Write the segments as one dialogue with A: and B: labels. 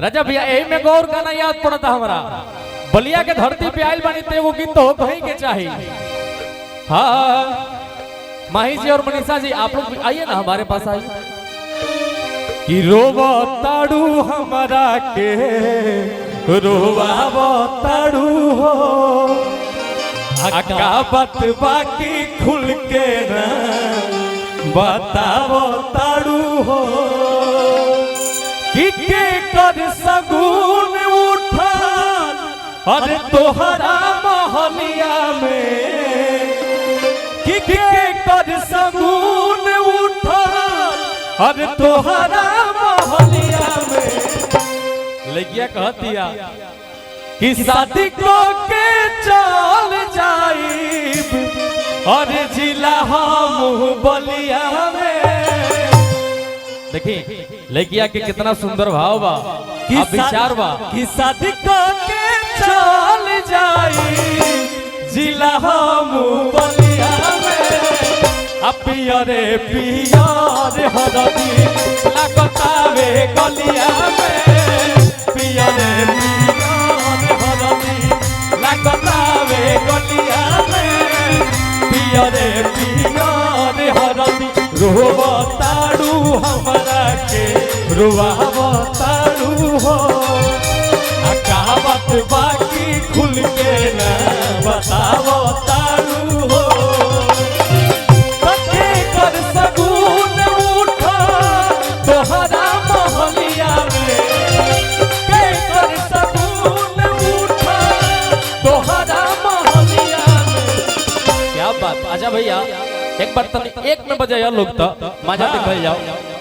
A: राजा भैया यही में गौर गाना याद पड़ता हमारा बलिया के धरती पे आयल बानी ते वो गीत तो हो कहीं के चाहिए। हाँ माही जी और मनीषा जी आप लोग आइए ना हमारे पास आइए। कि रोवा ताड़ू हमारा के रोवा ताड़ू हो अका बात बाकी खुल के ना बताओ ताड़ू हो कि के कर सगुन उठा अरे तोहरा महलिया में कि के कर सगुन उठा अरे तोहरा महलिया में लगिया कहतिया कि शादी को के चल जाइब अरे जिला हम बलिया में। देखिए लगिया के कितना सुंदर भाव बा कि विचार बा कि शादी को के चल जाइब जिला हम बलिया में। पियरे पियर हरदी लगतावे गलिया में पियरे पियर हरदी लगतावे गलिया में पियरे पियर हरदी रोवा ताड़ू हमरा के रोवा ताड़ू हो कहावत बाकी खुल के न बताओ ताड़ू हो आजा भैया एक बार तनी एक में बजाया लोग तो मजा देख जाओ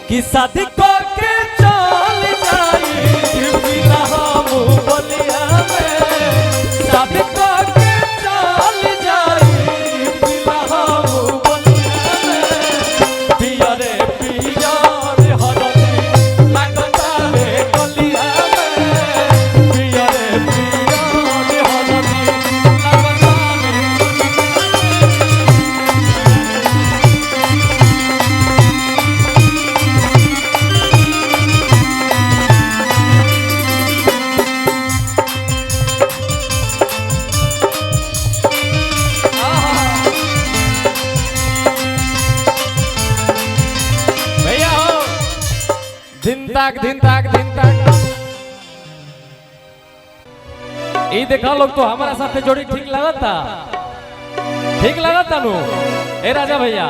A: कि शादी करके चल जाई बिना हम बलिया में शादी करके चल जाई बिना हम बलिया में पियरे पियर हरदी लगता है गलिया में पियरे पियर हरदी लगता दिन तक ये देखा लोग तो हमारा साथ जोड़ी ठीक लगता नु। ए राजा भैया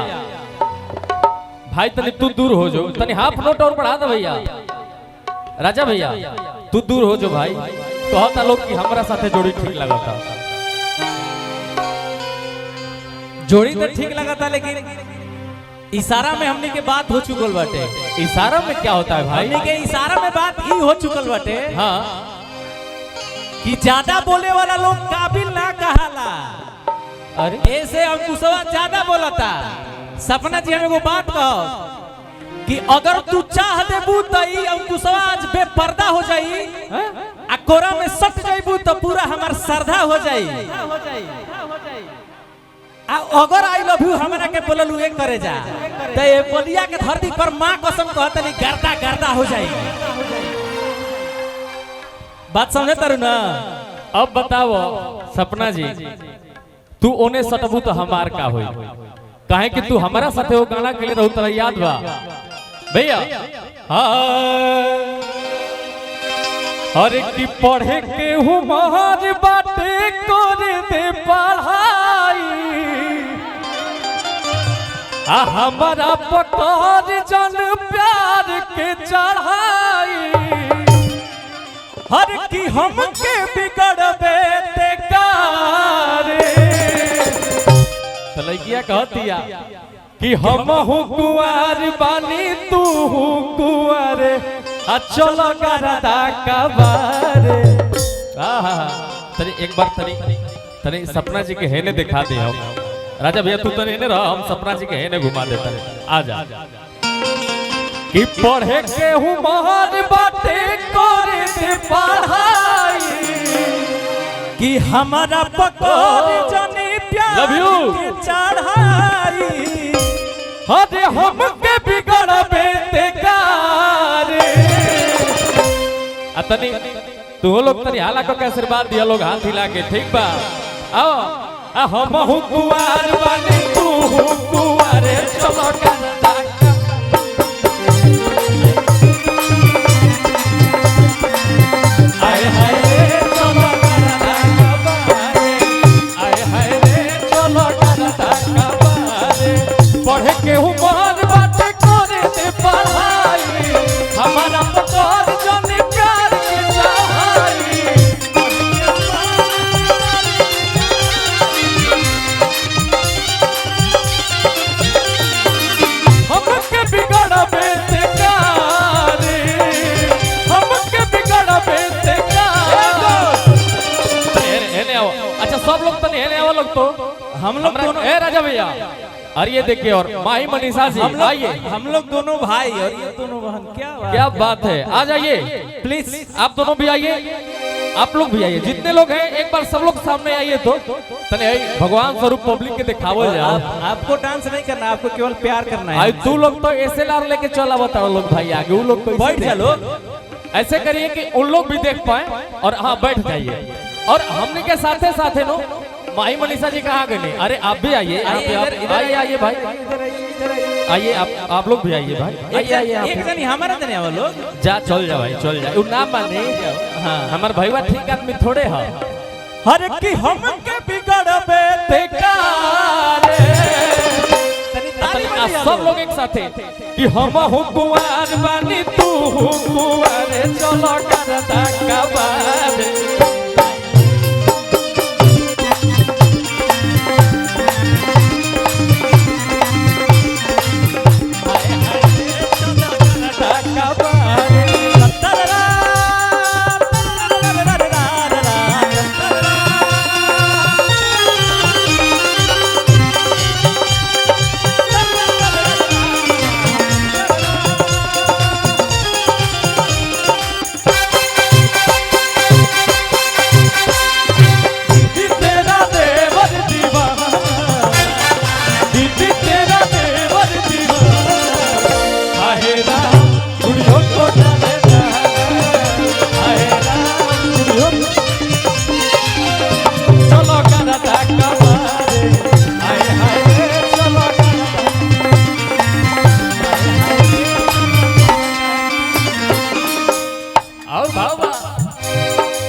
A: भाई तनी तू दूर हो जो तनी हाफ नोट और बढ़ा दे भैया। राजा भैया तू दूर हो जो भाई कहता लोग कि हमारा साथ जोड़ी ठीक लगता
B: जोड़ी तो ठीक लगता लेकिन इशारा में हमने के बात हो चुकल बाटे।
A: इशारा में क्या होता है भाई?
B: हमने के इशारा में बात ही हो चुकल बाटे।
A: हाँ
B: कि ज्यादा बोले वाला लोग काबिल ना कहाला।
A: अरे
B: ऐसे अंकुशवा ज्यादा बोलता। सपना जी हमें वो बात कहो कि अगर तू चाह देबू तो ई अंकुशवा आज बेपर्दा हो जाई आ कोरा में सट जाइबू तो पूरा हमार श्रद्धा हो जाई। अगर आई लव यू हमरा के बोललू एक करे जा तो ये बलिया के धरती पर मां कसम कहतनी गर्दा गर्दा हो जाई। बात समझे तारू ना?
A: अब बताओ सपना जी तू ओने सटबू तो हमार का होई काहे कि तू हमारा साथे वो गाना के लिए रहू तोरा याद बा भैया। अरे की पढ़े के हुमार बाटे करे दे पढ़ाई हमारा पकार जन प्यार के चढ़ाई हर की हमके बिगड़बे तेकारे तलैया कहतिया कि हम हूँ कुंवर बानी तू हूँ कुंवर चलो गरदा कबारे। तनी एक बार तनी सपना जी के हेने दिखा दे हम। राजा भैया तू तनी हेने रह हम सपना जी के हेने घुमा देते आ जा कि पढ़े के हूँ महान बाटे करे दे पढ़ाई
B: कि हमारा पकोर जनी प्यार के चढ़ाई
A: अरे हमके बिगड़बे तेकारे। तनी तू लोग तनी हाला को के आशीर्वाद दिया लोग हाथ हिला के ठीक बा आओ हम हूँ कुंवार बानी तू हूँ कुंवारे चलो करदा आए हाय रे चलो करदा कबारे आए हाय रे चलो करदा कबारे पढ़े के हूँ मोहन बात करे दे पढ़ाई हमारा पकड़ जने प्यार के चाहाई हमके बिगड़ा बेतेकारी हमके बिगड़ा बेतेकारी हेने आओ अच्छा सब लोग तने हेने आओ लोग तो
B: हम लोग दोनों
A: ए राजा भैया अरे ये देखिए और माही मनीषा जी आइए
B: हम लोग दोनों भाई और ये दोनों बहन
A: क्या बात है आ जाइए प्लीज आप दोनों भी आइए आप लोग भी आइए जितने लोग हैं एक बार सब लोग सामने आइए तो तने भगवान स्वरूप पब्लिक के दिखावल जाओ
B: आपको डांस नहीं करना आपको केवल प्यार करना है
A: आई तू लोग तो एसएलआर लेके चला बताओ लोग भाई आगे वो लोग
B: बैठ जा लोग
A: ऐसे करिए कि उन लोग भी देख पाए और हाँ बैठ जाइए और हमने के साथे साथे नो माही मनीषा जी कहाँ गए अरे आप भी आइए आइए आइए भाई आइए आप लोग भी आइए भाई आइए आइए
B: एक जनी हमारा देने वाले लोग
A: जा चल जा भाई चल जा ना माने हाँ हमार भईवा ठीक आदमी थोड़े है
B: हर की हम के बिगड़बे
A: बेकार सब लोग एक साथे कि हम हूँ कुंवार बानी तू हूँ कुंवारे चलो करदा कबारे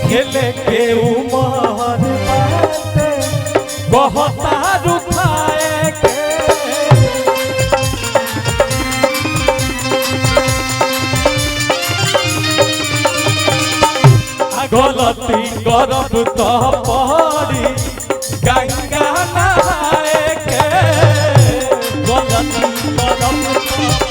A: खेले के उमर बाटे बहुत रुखाए के गलती करब तो पड़ी गंगा नहाए के गलती करब